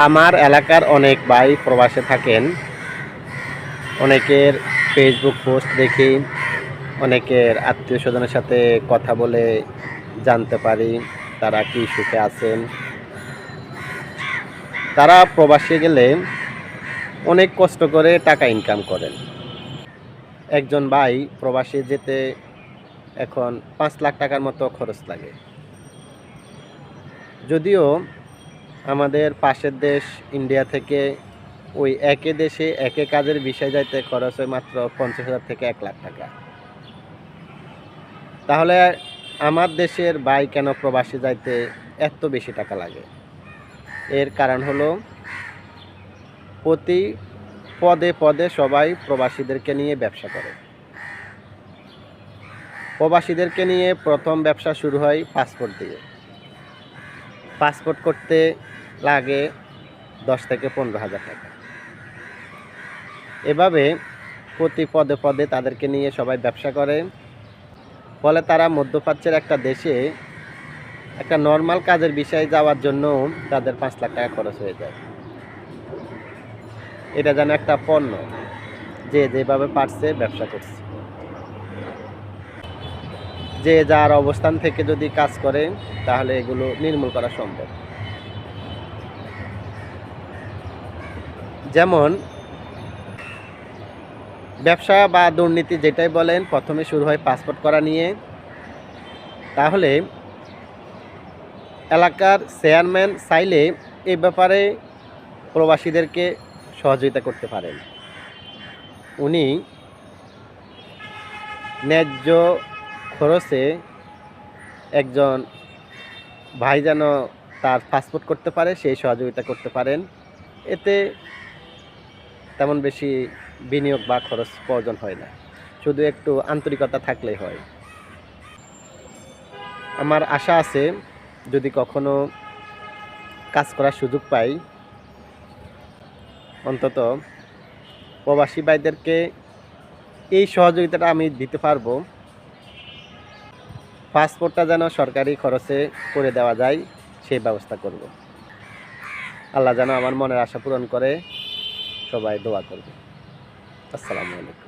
আমার এলাকার অনেক ভাই প্রবাসে থাকেন। অনেকের ফেসবুক পোস্ট দেখি, অনেকের আত্মীয়-স্বজনের সাথে কথা বলে জানতে পারি তারা কি সুখে আছেন। তারা প্রবাসে গেলে অনেক কষ্ট করে টাকা ইনকাম করেন। একজন ভাই প্রবাসে যেতে এখন ৫ লাখ টাকার মতো খরচ লাগে। যদিও আমাদের পাশের দেশ ইন্ডিয়া থেকে ওই একই দেশে একই কাজের ভিসায় যাইতে খরচ হয় মাত্র ৫০,০০০ থেকে ১,০০,০০০ টাকা। তাহলে আমার দেশের ভাই কেন প্রবাসে যাইতে এত বেশি টাকা লাগে? এর কারণ হলো প্রতি পদে পদে সবাই প্রবাসীদেরকে নিয়ে ব্যবসা করে। প্রবাসীদেরকে নিয়ে প্রথম ব্যবসা শুরু হয় পাসপোর্ট দিয়ে। পাসপোর্ট করতে লাগে ১০ থেকে ১৫,০০০ টাকা। এভাবে প্রতি পদে পদে তাদেরকে নিয়ে সবাই ব্যবসা করে। ফলে তারা মধ্যপ্রাচ্যের একটা দেশে একটা নরমাল কাজের বিষয়ে যাওয়ার জন্য তাদের ৫ লাখ টাকা খরচ হয়ে যায়। এটা যেন একটা পণ্য, যে যেভাবে পারছে ব্যবসা করছে। যে যার অবস্থান থেকে যদি কাজ করে তাহলে এগুলো নির্মূল করা সম্ভব। যেমন ব্যবসা বা দুর্নীতি যেটাই বলেন, প্রথমে শুরু হয় পাসপোর্ট করা নিয়ে। তাহলে এলাকার চেয়ারম্যান চাইলে এ ব্যাপারে প্রবাসীদেরকে সহযোগিতা করতে পারেন। উনি ন্যায্য খরচে একজন ভাই যেন তার পাসপোর্ট করতে পারে সেই সহযোগিতা করতে পারেন। এতে তেমন বেশি বিনিয়োগ বা খরচ প্রয়োজন হয় না, শুধু একটু আন্তরিকতা থাকলেই হয়। আমার আশা আছে যদি কখনো কাজ করার সুযোগ পাই, অন্তত প্রবাসী ভাইদেরকে এই সহযোগিতাটা আমি দিতে পারবো। পাসপোর্টটা যেন সরকারি খরচে করে দেওয়া যায় সেই ব্যবস্থা করব। আল্লাহ যেন আমার মনের আশা পূরণ করে। সবাই দোয়া করবে। আসসালামু আলাইকুম।